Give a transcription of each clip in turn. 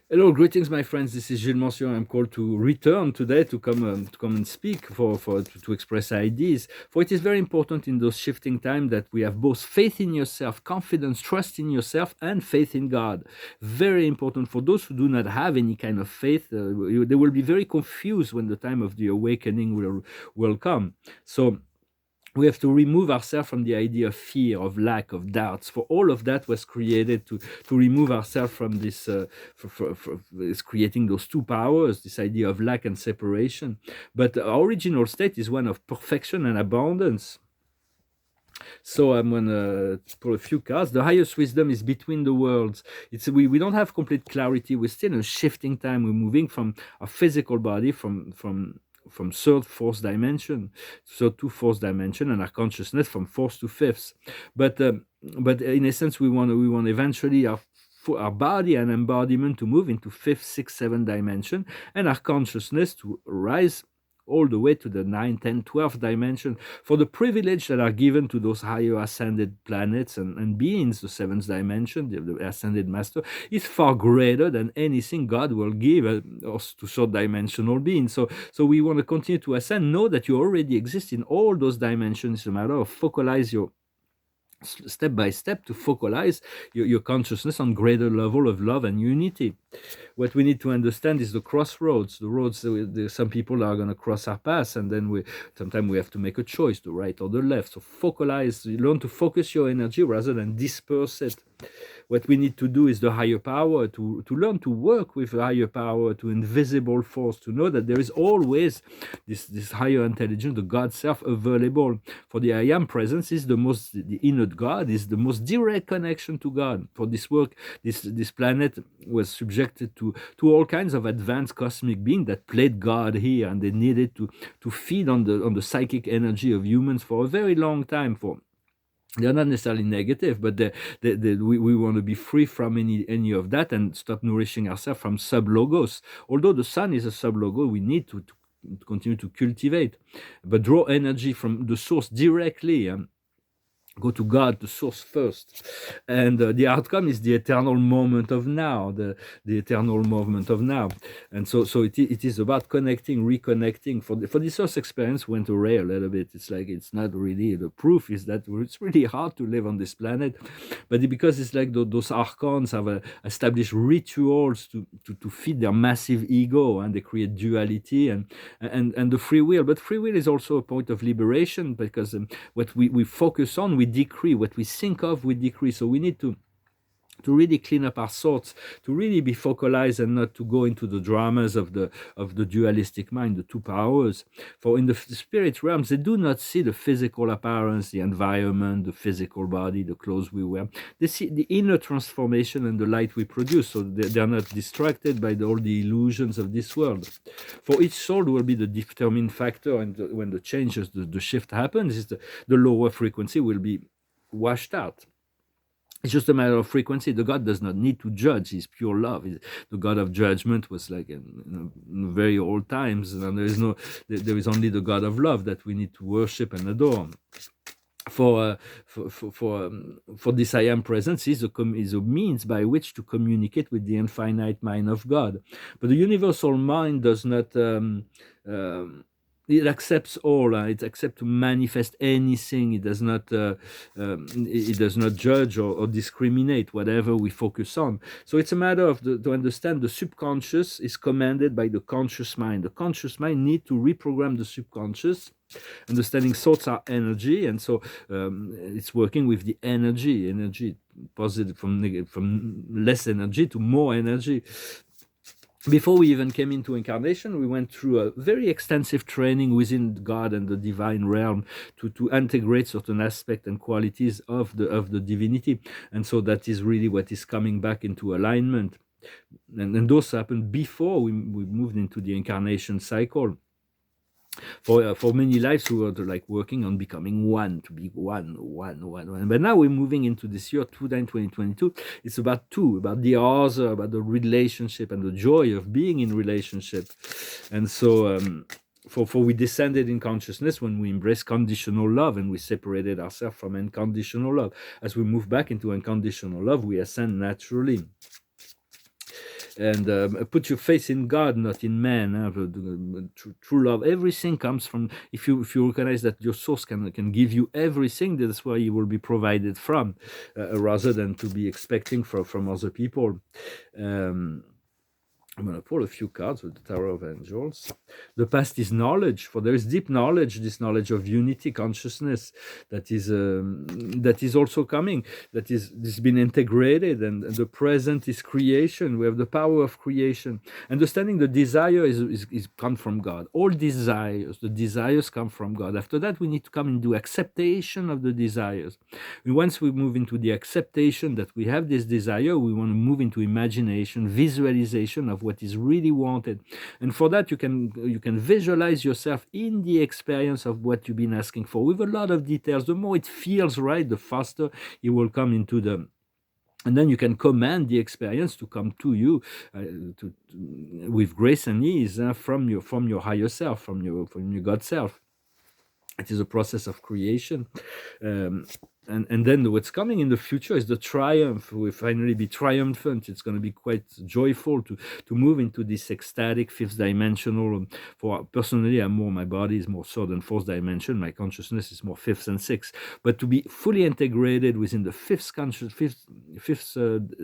Hello, greetings, my friends. This is Gilles Mention. I'm called to return today to come and speak to express ideas. For it is very important in those shifting times that we have both faith in yourself, confidence, trust in yourself, and faith in God. Very important for those who do not have any kind of faith. They will be very confused when the time of the awakening will come. So we have to remove ourselves from the idea of fear, of lack, of doubts. For all of that was created to remove ourselves from this, is creating those two powers, this idea of lack and separation. But our original state is one of perfection and abundance. So I'm gonna pull a few cards. The highest wisdom is between the worlds. We don't have complete clarity. We're still in a shifting time. We're moving from a physical body from third, fourth dimension, so to fourth dimension, and our consciousness from fourth to fifth. But in essence, we want eventually our body and embodiment to move into fifth, sixth, seventh dimension, and our consciousness to rise all the way to the 9, 10, 12th dimension. For the privilege that are given to those higher ascended planets and beings, the seventh dimension, the ascended master, is far greater than anything God will give us to third dimensional beings. So we want to continue to ascend. Know that you already exist in all those dimensions. It's a matter of focalize your step by step to focalize your consciousness on greater level of love and unity. What we need to understand is the crossroads, the roads that some people are going to cross our path, and then sometimes we have to make a choice, the right or the left. So focalize, learn to focus your energy rather than disperse it. What we need to do is the higher power, to learn to work with the higher power, to invisible force, to know that there is always this higher intelligence, the God self available. For the I am presence is the inner God is the most direct connection to God. For this work, this planet was subjected to all kinds of advanced cosmic beings that played God here, and they needed to feed on the psychic energy of humans for a very long time. For they're not necessarily negative, but we want to be free from any of that and stop nourishing ourselves from sub logos. Although the sun is a sub logo, we need to continue to cultivate, but draw energy from the source directly. Go to God, the source first, and the outcome is the eternal moment of now, the eternal moment of now. And so it is about connecting, reconnecting. For this first experience went away a little bit. It's like it's not really, the proof is that it's really hard to live on this planet, but because it's like those archons have established rituals to feed their massive ego, and they create duality and the free will. But free will is also a point of liberation, because what we focus on, we decree. What we think of, we decree. So we need to really clean up our thoughts, to really be focalized and not to go into the dramas of the dualistic mind, the two powers. For in the spirit realms, they do not see the physical appearance, the environment, the physical body, the clothes we wear. They see the inner transformation and the light we produce. So they're not distracted by all the illusions of this world. For each soul will be the determining factor, and when the changes, the shift happens, is the lower frequency will be washed out. It's just a matter of frequency. The God does not need to judge. He's pure love. The God of judgment was like in very old times, and there is only the God of love that we need to worship and adore. For this I am presence is a means by which to communicate with the infinite mind of God. But the universal mind does not. It accepts all. It accepts to manifest anything. It does not. It does not judge or discriminate whatever we focus on. So it's a matter of to understand the subconscious is commanded by the conscious mind. The conscious mind need to reprogram the subconscious. Understanding thoughts are energy, and so it's working with the energy positive from less energy to more energy. Before we even came into incarnation, we went through a very extensive training within God and the divine realm to integrate certain aspects and qualities of the divinity, and so that is really what is coming back into alignment. And those happened before we moved into the incarnation cycle. For many lives we were like working on becoming one, to be one. But now we're moving into this year 2022. It's about the other, about the relationship and the joy of being in relationship. And so for we descended in consciousness when we embraced conditional love, and we separated ourselves from unconditional love. As we move back into unconditional love, we ascend naturally. and put your faith in God, not in man. True love, everything comes from, if you recognize that your source can give you everything, that's where you will be provided from, rather than to be expecting from other people. um, I'm going to pull a few cards with the Tower of Angels. The past is knowledge, for there is deep knowledge, this knowledge of unity, consciousness that is also coming, that is this been integrated, and the present is creation. We have the power of creation. Understanding the desire is come from God. All desires, the desires come from God. After that, we need to come into acceptation of the desires. And once we move into the acceptation that we have this desire, we want to move into imagination, visualization of what is really wanted. And for that, you can visualize yourself in the experience of what you've been asking for with a lot of details. The more it feels right, the faster it will come into the, and then you can command the experience to come to you, with grace and ease, from your higher self, from your God self. It is a process of creation. um, and then what's coming in the future is the triumph. We'll finally be triumphant. It's going to be quite joyful to move into this ecstatic fifth dimensional. For personally, my body is more third and fourth dimension. My consciousness is more fifth and sixth. But to be fully integrated within the fifth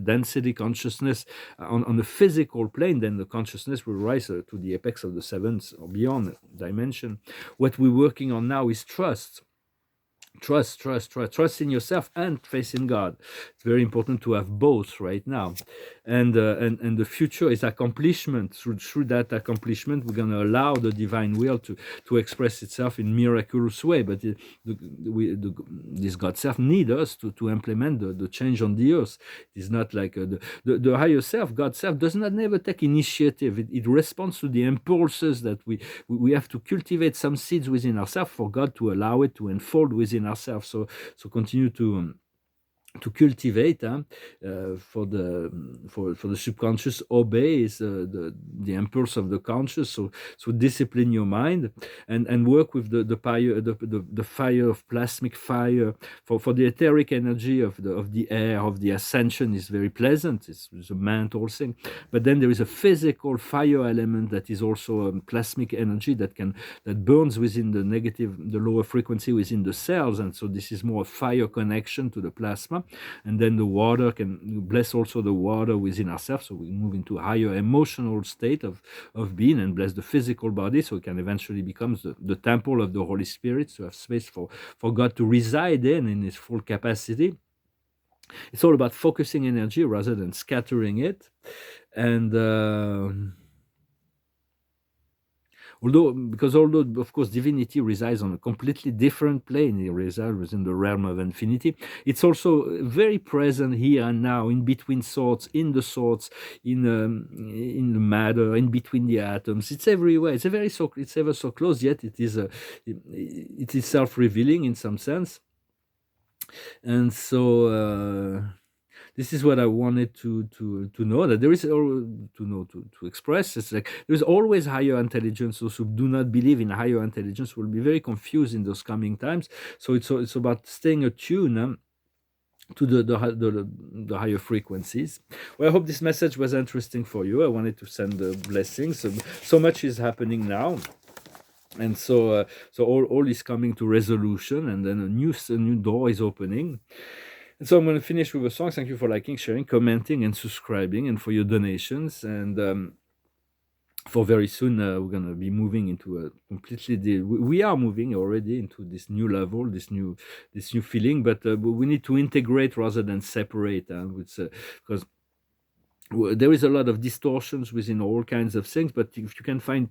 density consciousness, on the physical plane, then the consciousness will rise to the apex of the seventh or beyond dimension. What we're working on now is trust. Trust in yourself and faith in God. It's very important to have both right now. And the future is accomplishment. Through that accomplishment, we're going to allow the divine will to express itself in miraculous way. But this God self need us to implement the change on the earth. It's not like the higher self, God self, does not never take initiative. It responds to the impulses that we have to cultivate some seeds within ourselves for God to allow it to unfold within ourselves. So continue to cultivate, for the subconscious obeys the impulse of the conscious. So discipline your mind, and work with the fire, the fire of plasmic fire. For the etheric energy of the air of the ascension is very pleasant. It's a mental thing. But then there is a physical fire element that is also plasmic energy that burns within the lower frequency within the cells. And so this is more a fire connection to the plasma. And then the water can bless also the water within ourselves, so we move into a higher emotional state of being, and bless the physical body, so it can eventually become the temple of the Holy Spirit, to have space for God to reside in his full capacity. It's all about focusing energy rather than scattering it. And although of course divinity resides on a completely different plane, it resides within the realm of infinity, it's also very present here and now, in between thoughts, in the thoughts, in the matter, in between the atoms. It's everywhere. It's ever so close, yet it is self-revealing in some sense. And so this is what I wanted to know, that there is to express. It's like there's always higher intelligence. Those who do not believe in higher intelligence will be very confused in those coming times. So it's about staying attuned to the higher frequencies. Well, I hope this message was interesting for you. I wanted to send the blessings. So much is happening now. And so all is coming to resolution, and then a new door is opening. And so I'm going to finish with a song. Thank you for liking, sharing, commenting, and subscribing, and for your donations. And for very soon, we're going to be moving into a completely. We are moving already into this new level, this new feeling. But we need to integrate rather than separate, because there is a lot of distortions within all kinds of things. But if you can find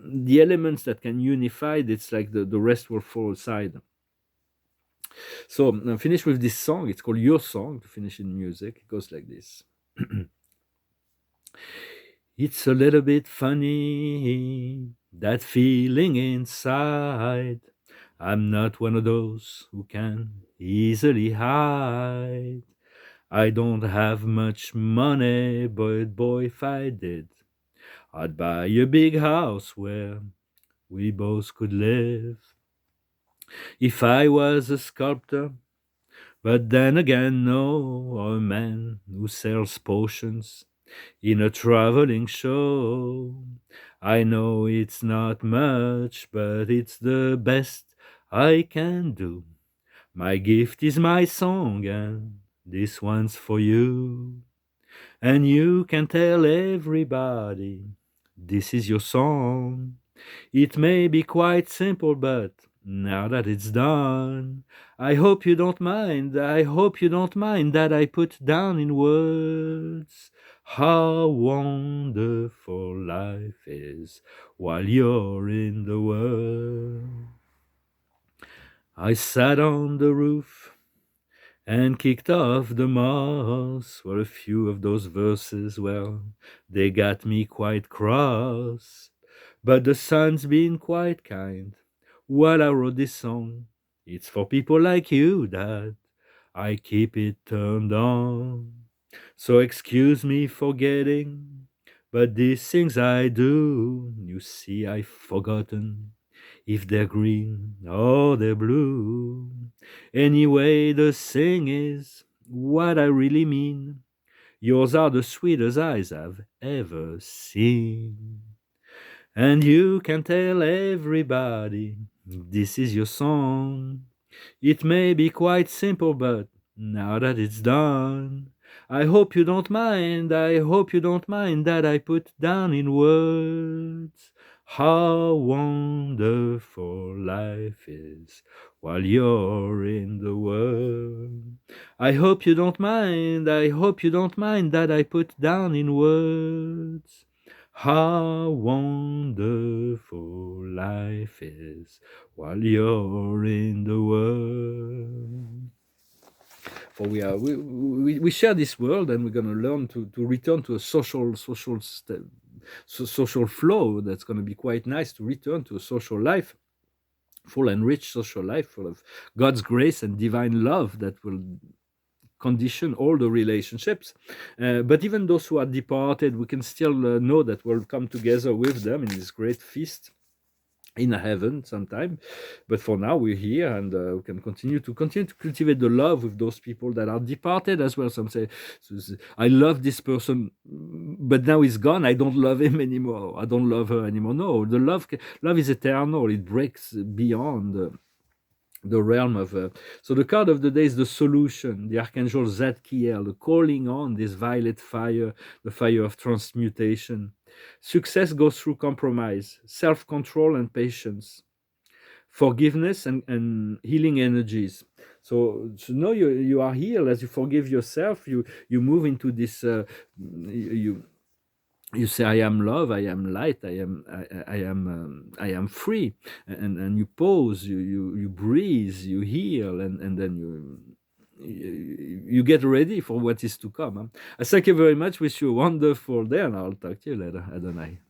the elements that can unify, it's like the rest will fall aside. So I'm finished with this song. It's called Your Song, to finish in music. It goes like this. It's a little bit funny, that feeling inside. I'm not one of those who can easily hide. I don't have much money, but boy, if I did, I'd buy a big house where we both could live. If I was a sculptor, but then again, no, or a man who sells potions, in a traveling show. I know it's not much, but it's the best I can do. My gift is my song, and this one's for you. And you can tell everybody this is your song. It may be quite simple, but now that it's done, I hope you don't mind. I hope you don't mind that I put down in words how wonderful life is while you're in the world. I sat on the roof and kicked off the moss. Were a few of those verses, well, they got me quite cross. But the sun's been quite kind while I wrote this song. It's for people like you that I keep it turned on. So excuse me for getting, but these things I do, you see, I've forgotten if they're green or they're blue. Anyway, the thing is what I really mean. Yours are the sweetest eyes I've ever seen. And you can tell everybody this is your song. It may be quite simple, but now that it's done, I hope you don't mind, I hope you don't mind that I put down in words how wonderful life is while you're in the world. I hope you don't mind, I hope you don't mind that I put down in words how wonderful life is while you're in the world. For we share this world, and we're going to learn to return to a social flow that's going to be quite nice, to return to a social life, full and rich social life, full of God's grace and divine love that will condition all the relationships. But even those who are departed, we can still know that we'll come together with them in this great feast in heaven sometime. But for now, we're here, and we can continue to cultivate the love with those people that are departed as well. Some say, I love this person, but now he's gone, I don't love him anymore, I don't love her anymore. No, the love is eternal. It breaks beyond the realm of so the card of the day is the solution, the archangel Zadkiel, the calling on this violet fire, the fire of transmutation. Success goes through compromise, self-control, and patience, forgiveness, and healing energies. So now you are healed. As you forgive yourself, you move into this you say, I am love, I am light, I am free. And you pause, you breathe, you heal, and then you get ready for what is to come. I thank you very much. Wish you a wonderful day, and I'll talk to you later. Adonai.